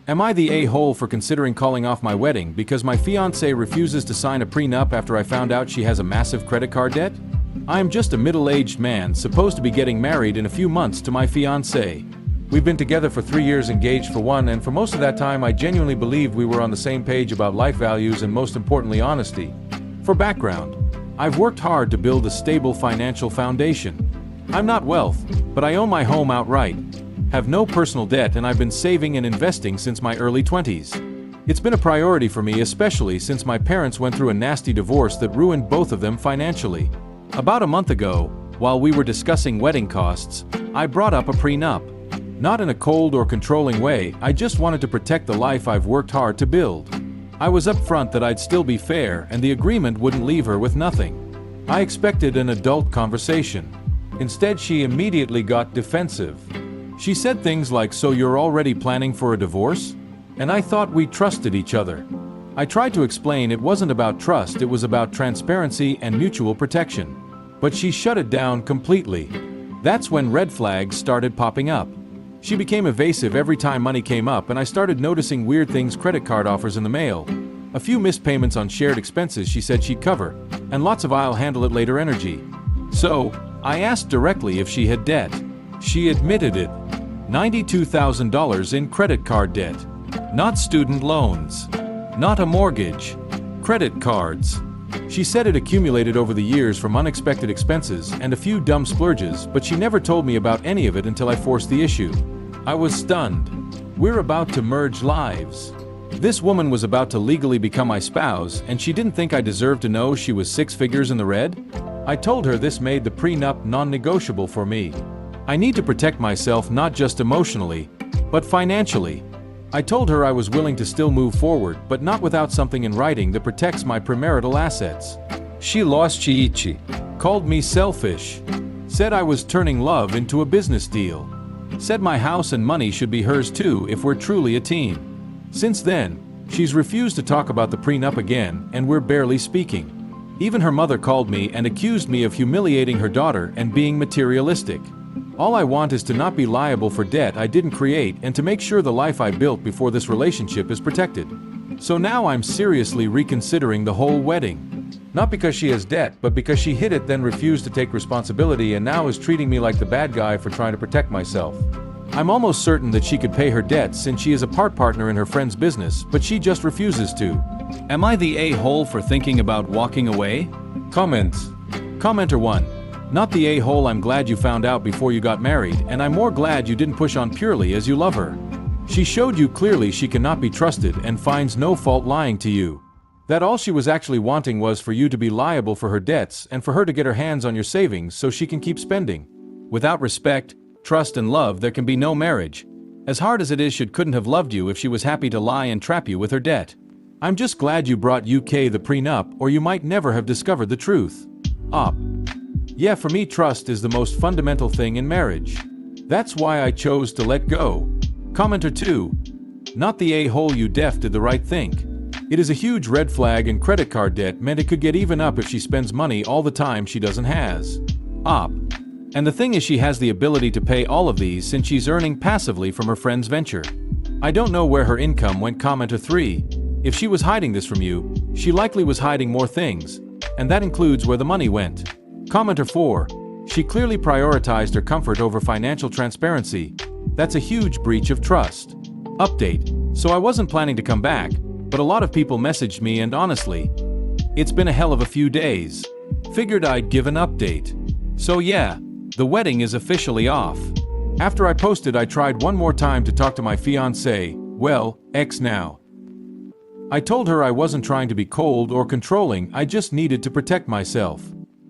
Am I the a-hole for considering calling off my wedding because my fiancée refuses to sign a prenup after I found out she has a massive credit card debt? I am just a middle-aged man supposed to be getting married in a few months to my fiancée. We've been together for 3 years, engaged for 1, and for most of that time I genuinely believed we were on the same page about life values and most importantly honesty. For background, I've worked hard to build a stable financial foundation. I'm not wealth, but I own my home outright, have no personal debt, and I've been saving and investing since my early 20s. It's been a priority for me, especially since my parents went through a nasty divorce that ruined both of them financially. About a month ago, while we were discussing wedding costs, I brought up a prenup. Not in a cold or controlling way, I just wanted to protect the life I've worked hard to build. I was upfront that I'd still be fair and the agreement wouldn't leave her with nothing. I expected an adult conversation. Instead, she immediately got defensive. She said things like, "So you're already planning for a divorce?" And I thought we trusted each other. I tried to explain it wasn't about trust, it was about transparency and mutual protection. But she shut it down completely. That's when red flags started popping up. She became evasive every time money came up, and I started noticing weird things: credit card offers in the mail, a few missed payments on shared expenses she said she'd cover, and lots of "I'll handle it later" energy. So, I asked directly if she had debt. She admitted it. $92,000 in credit card debt. Not student loans. Not a mortgage. Credit cards. She said it accumulated over the years from unexpected expenses and a few dumb splurges, but she never told me about any of it until I forced the issue. I was stunned. We're about to merge lives. This woman was about to legally become my spouse, and she didn't think I deserved to know she was 6 figures in the red? I told her this made the prenup non-negotiable for me. I need to protect myself not just emotionally, but financially. I told her I was willing to still move forward, but not without something in writing that protects my premarital assets. She lost chichi, called me selfish, said I was turning love into a business deal, said my house and money should be hers too if we're truly a team. Since then, she's refused to talk about the prenup again, and we're barely speaking. Even her mother called me and accused me of humiliating her daughter and being materialistic. All I want is to not be liable for debt I didn't create and to make sure the life I built before this relationship is protected. So now I'm seriously reconsidering the whole wedding. Not because she has debt, but because she hid it, then refused to take responsibility, and now is treating me like the bad guy for trying to protect myself. I'm almost certain that she could pay her debts since she is a part partner in her friend's business, but she just refuses to. Am I the a-hole for thinking about walking away? Comments. Commenter 1. Not the a-hole. I'm glad you found out before you got married, and I'm more glad you didn't push on purely as you love her. She showed you clearly she cannot be trusted and finds no fault lying to you. That all she was actually wanting was for you to be liable for her debts and for her to get her hands on your savings so she can keep spending. Without respect, trust, and love, there can be no marriage. As hard as it is, she couldn't have loved you if she was happy to lie and trap you with her debt. I'm just glad you brought UK the prenup, or you might never have discovered the truth. Op. Yeah, for me, trust is the most fundamental thing in marriage. That's why I chose to let go. Commenter 2. Not the a-hole. You def did the right thing. It is a huge red flag, and credit card debt meant it could get even up if she spends money all the time she doesn't has. Op. And the thing is, she has the ability to pay all of these since she's earning passively from her friend's venture. I don't know where her income went. Commenter 3. If she was hiding this from you, she likely was hiding more things, and that includes where the money went. Commenter 4. She clearly prioritized her comfort over financial transparency. That's a huge breach of trust. Update. So I wasn't planning to come back, but a lot of people messaged me, and honestly, it's been a hell of a few days. Figured I'd give an update. So yeah, the wedding is officially off. After I posted, I tried one more time to talk to my fiancée, well, ex now. I told her I wasn't trying to be cold or controlling, I just needed to protect myself.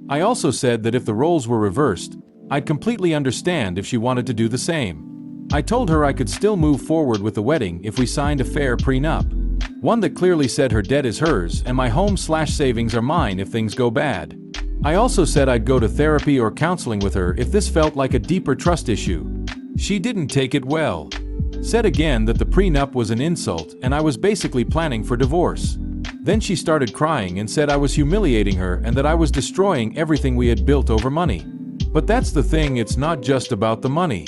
I also said that if the roles were reversed, I'd completely understand if she wanted to do the same. I told her I could still move forward with the wedding if we signed a fair prenup. One that clearly said her debt is hers and my home/savings are mine if things go bad. I also said I'd go to therapy or counseling with her if this felt like a deeper trust issue. She didn't take it well. Said again that the prenup was an insult and I was basically planning for divorce. Then she started crying and said I was humiliating her and that I was destroying everything we had built over money. But that's the thing, it's not just about the money.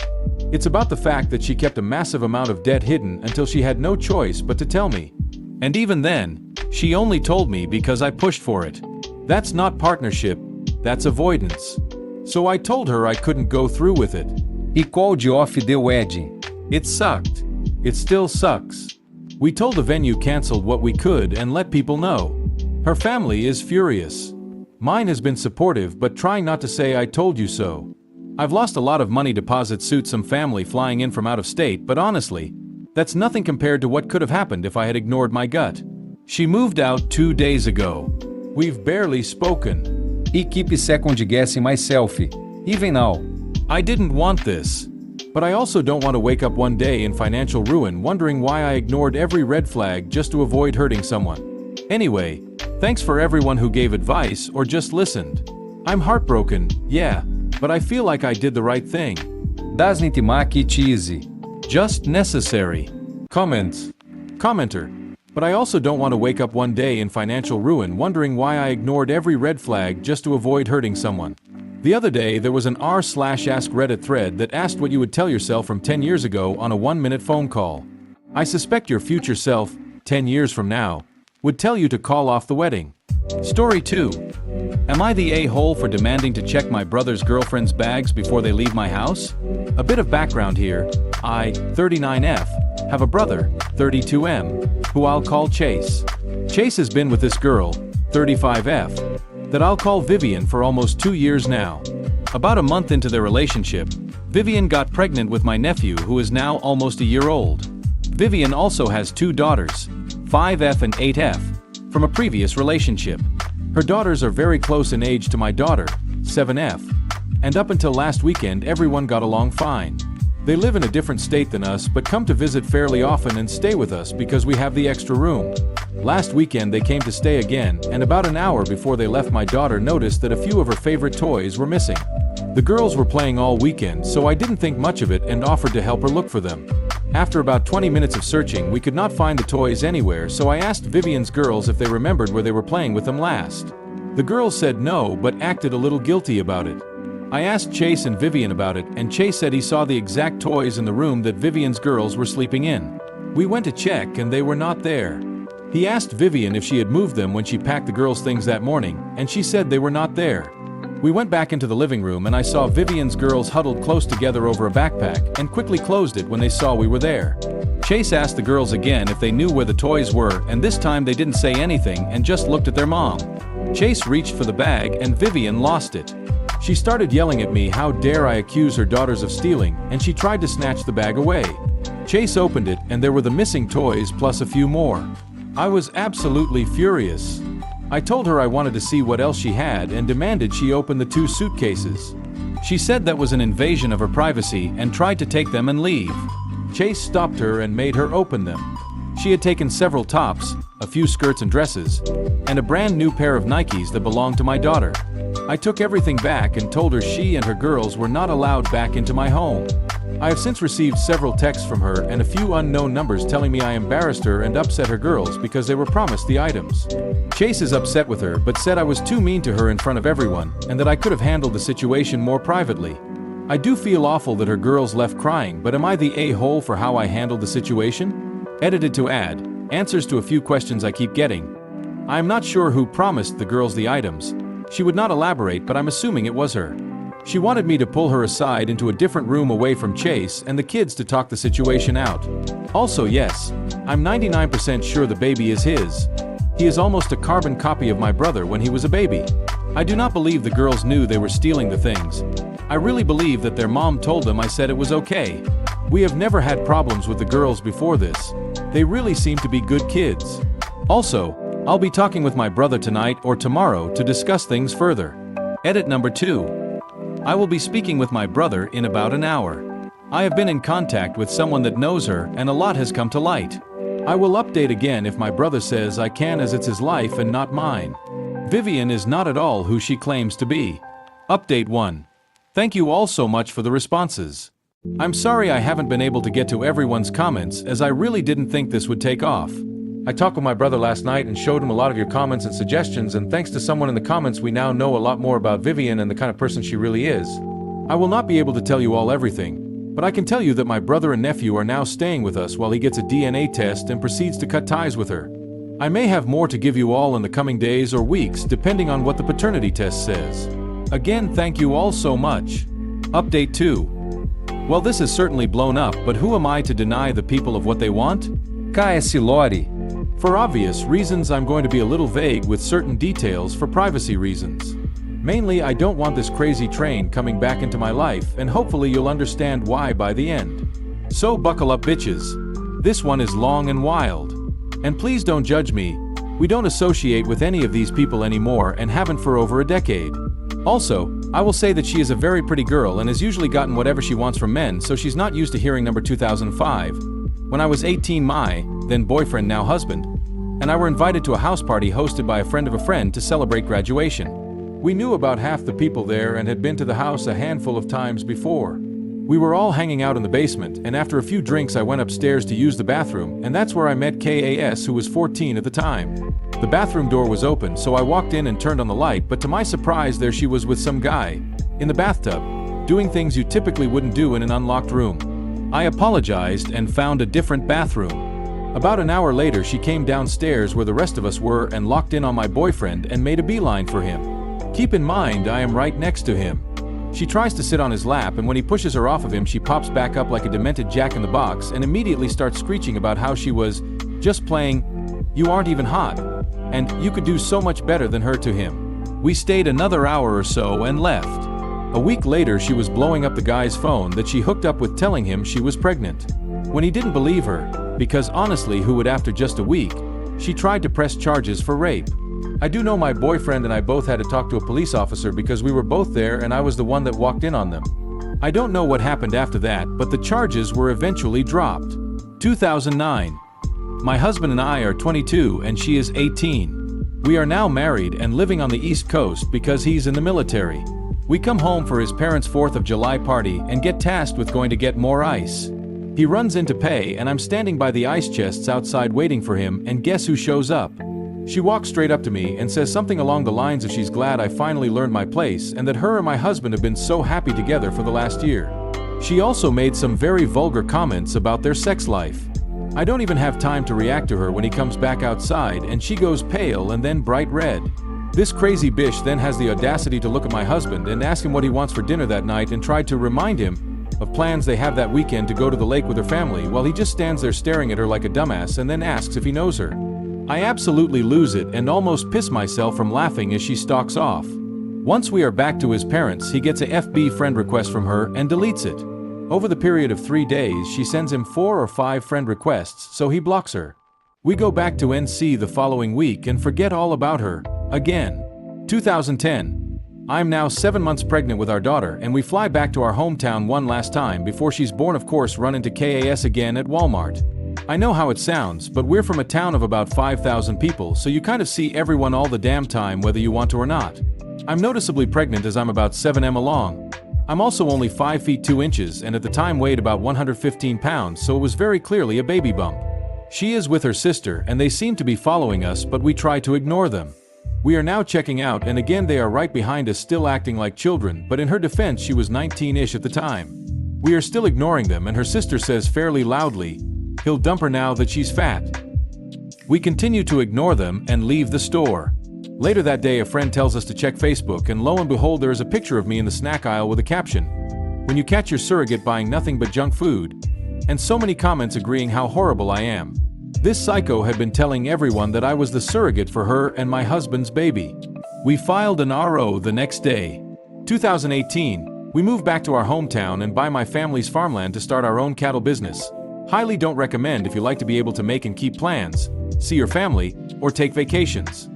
It's about the fact that she kept a massive amount of debt hidden until she had no choice but to tell me. And even then, she only told me because I pushed for it. That's not partnership, that's avoidance. So I told her I couldn't go through with it. E qual de off deu wedding? It sucked. It still sucks. We told the venue canceled what we could and let people know. Her family is furious. Mine has been supportive but trying not to say I told you so. I've lost a lot of money deposit suit some family flying in from out of state, but honestly, that's nothing compared to what could have happened if I had ignored my gut. She moved out 2 days ago. We've barely spoken. E keep second guessing myself. Even now. I didn't want this. But I also don't want to wake up one day in financial ruin wondering why I ignored every red flag just to avoid hurting someone. Anyway, thanks for everyone who gave advice or just listened. I'm heartbroken, yeah, but I feel like I did the right thing. Das nicht make it easy. Just necessary. Comments. Commenter. But I also don't want to wake up one day in financial ruin wondering why I ignored every red flag just to avoid hurting someone. The other day there was an r/ask Reddit thread that asked what you would tell yourself from 10 years ago on a 1-minute phone call. I suspect your future self, 10 years from now, would tell you to call off the wedding. Story 2. Am I the a-hole for demanding to check my brother's girlfriend's bags before they leave my house? A bit of background here. I, 39F, have a brother, 32M, who I'll call Chase. Chase has been with this girl, 35F, that I'll call Vivian for almost 2 years now. About a month into their relationship, Vivian got pregnant with my nephew who is now almost a year old. Vivian also has 2 daughters, 5F and 8F, from a previous relationship. Her daughters are very close in age to my daughter, 7F, and up until last weekend everyone got along fine. They live in a different state than us but come to visit fairly often and stay with us because we have the extra room. Last weekend they came to stay again, and about an hour before they left my daughter noticed that a few of her favorite toys were missing. The girls were playing all weekend, so I didn't think much of it and offered to help her look for them. After about 20 minutes of searching, we could not find the toys anywhere, so I asked Vivian's girls if they remembered where they were playing with them last. The girls said no, but acted a little guilty about it. I asked Chase and Vivian about it, and Chase said he saw the exact toys in the room that Vivian's girls were sleeping in. We went to check and they were not there. He asked Vivian if she had moved them when she packed the girls' things that morning, and she said they were not there. We went back into the living room and I saw Vivian's girls huddled close together over a backpack and quickly closed it when they saw we were there. Chase asked the girls again if they knew where the toys were, and this time they didn't say anything and just looked at their mom. Chase reached for the bag and Vivian lost it. She started yelling at me how dare I accuse her daughters of stealing, and she tried to snatch the bag away. Chase opened it and there were the missing toys plus a few more. I was absolutely furious. I told her I wanted to see what else she had and demanded she open the 2 suitcases. She said that was an invasion of her privacy and tried to take them and leave. Chase stopped her and made her open them. She had taken several tops, a few skirts and dresses, and a brand new pair of Nikes that belonged to my daughter. I took everything back and told her she and her girls were not allowed back into my home. I have since received several texts from her and a few unknown numbers telling me I embarrassed her and upset her girls because they were promised the items. Chase is upset with her but said I was too mean to her in front of everyone and that I could have handled the situation more privately. I do feel awful that her girls left crying, but am I the a-hole for how I handled the situation? Edited to add, answers to a few questions I keep getting. I am not sure who promised the girls the items. She would not elaborate, but I'm assuming it was her. She wanted me to pull her aside into a different room away from Chase and the kids to talk the situation out. Also, yes, I'm 99% sure the baby is his. He is almost a carbon copy of my brother when he was a baby. I do not believe the girls knew they were stealing the things. I really believe that their mom told them I said it was okay. We have never had problems with the girls before this. They really seem to be good kids. Also, I'll be talking with my brother tonight or tomorrow to discuss things further. Edit number 2. I will be speaking with my brother in about an hour. I have been in contact with someone that knows her and a lot has come to light. I will update again if my brother says I can, as it's his life and not mine. Vivian is not at all who she claims to be. Update 1. Thank you all so much for the responses. I'm sorry I haven't been able to get to everyone's comments as I really didn't think this would take off. I talked with my brother last night and showed him a lot of your comments and suggestions, and thanks to someone in the comments we now know a lot more about Vivian and the kind of person she really is. I will not be able to tell you all everything, But I can tell you that my brother and nephew are now staying with us while he gets a DNA test and proceeds to cut ties with her. I may have more to give you all in the coming days or weeks depending on what the paternity test says. Again, thank you all so much. Update 2. Well, this has certainly blown up, but who am I to deny the people of what they want? KS Lori. For obvious reasons, I'm going to be a little vague with certain details for privacy reasons. Mainly, I don't want this crazy train coming back into my life, and hopefully you'll understand why by the end. So buckle up, bitches. This one is long and wild. And please don't judge me. We don't associate with any of these people anymore and haven't for over a decade. Also, I will say that she is a very pretty girl and has usually gotten whatever she wants from men, so she's not used to hearing number 2005. When I was 18, my then boyfriend, now husband, and I were invited to a house party hosted by a friend of a friend to celebrate graduation. We knew about half the people there and had been to the house a handful of times before. We were all hanging out in the basement, and after a few drinks I went upstairs to use the bathroom, and that's where I met KAS, who was 14 at the time. The bathroom door was open, so I walked in and turned on the light, but to my surprise there she was with some guy in the bathtub, doing things you typically wouldn't do in an unlocked room. I apologized and found a different bathroom. About an hour later she came downstairs where the rest of us were and locked in on my boyfriend and made a beeline for him. Keep in mind, I am right next to him. She tries to sit on his lap, and when he pushes her off of him, she pops back up like a demented jack-in-the-box and immediately starts screeching about how she was just playing "You aren't even hot," and "You could do so much better than her" to him. We stayed another hour or so and left. A week later, she was blowing up the guy's phone that she hooked up with, telling him she was pregnant. When he didn't believe her, because honestly, who would after just a week, she tried to press charges for rape. I do know my boyfriend and I both had to talk to a police officer because we were both there and I was the one that walked in on them. I don't know what happened after that, but the charges were eventually dropped. 2009. My husband and I are 22 and she is 18. We are now married and living on the East Coast because he's in the military. We come home for his parents' 4th of July party and get tasked with going to get more ice. He runs in to pay and I'm standing by the ice chests outside waiting for him, and guess who shows up? She walks straight up to me and says something along the lines of she's glad I finally learned my place and that her and my husband have been so happy together for the last year. She also made some very vulgar comments about their sex life. I don't even have time to react to her when he comes back outside and she goes pale and then bright red. This crazy bitch then has the audacity to look at my husband and ask him what he wants for dinner that night and tried to remind him of plans they have that weekend to go to the lake with her family, while he just stands there staring at her like a dumbass and then asks if he knows her. I absolutely lose it and almost piss myself from laughing as she stalks off. Once we are back to his parents, he gets a FB friend request from her and deletes it. Over the period of 3 days, she sends him 4 or 5 friend requests, so he blocks her. We go back to NC the following week and forget all about her, again. 2010. I'm now 7 months pregnant with our daughter and we fly back to our hometown one last time before she's born. Of course, run into KAS again at Walmart. I know how it sounds, but we're from a town of about 5,000 people, so you kind of see everyone all the damn time whether you want to or not. I'm noticeably pregnant as I'm about 7m along. I'm also only 5 feet 2 inches and at the time weighed about 115 pounds, so it was very clearly a baby bump. She is with her sister and they seem to be following us, but we try to ignore them. We are now checking out and again they are right behind us, still acting like children, but in her defense she was 19-ish at the time. We are still ignoring them and her sister says fairly loudly, "He'll dump her now that she's fat." We continue to ignore them and leave the store. Later that day a friend tells us to check Facebook and lo and behold there is a picture of me in the snack aisle with a caption, "When you catch your surrogate buying nothing but junk food," and so many comments agreeing how horrible I am. This psycho had been telling everyone that I was the surrogate for her and my husband's baby. We filed an RO the next day. 2018, we moved back to our hometown and buy my family's farmland to start our own cattle business. Highly don't recommend if you like to be able to make and keep plans, see your family, or take vacations.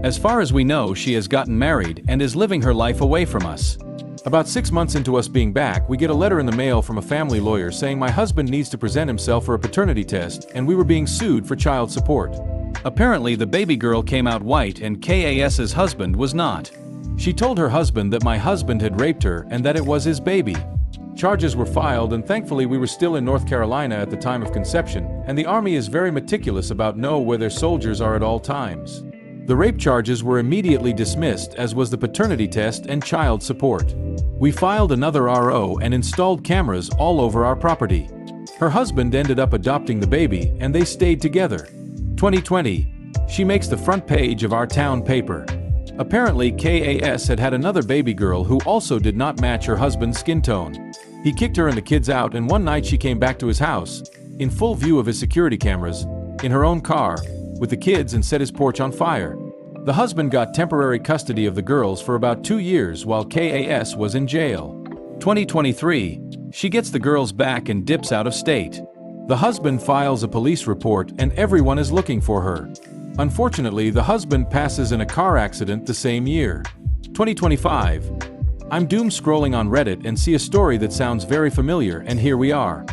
As far as we know, she has gotten married and is living her life away from us. About 6 months into us being back, we get a letter in the mail from a family lawyer saying my husband needs to present himself for a paternity test and we were being sued for child support. Apparently the baby girl came out white and KAS's husband was not. She told her husband that my husband had raped her and that it was his baby. Charges were filed and thankfully we were still in North Carolina at the time of conception, and the Army is very meticulous about know where their soldiers are at all times. The rape charges were immediately dismissed, as was the paternity test and child support. We filed another RO and installed cameras all over our property. Her husband ended up adopting the baby and they stayed together. 2020, she makes the front page of our town paper. Apparently, KAS had had another baby girl who also did not match her husband's skin tone. He kicked her and the kids out, and one night she came back to his house, in full view of his security cameras, in her own car, with the kids, and set his porch on fire. The husband got temporary custody of the girls for about 2 years while KAS was in jail. 2023, she gets the girls back and dips out of state. The husband files a police report and everyone is looking for her. Unfortunately, the husband passes in a car accident the same year. 2025. I'm doom scrolling on Reddit and see a story that sounds very familiar, and here we are.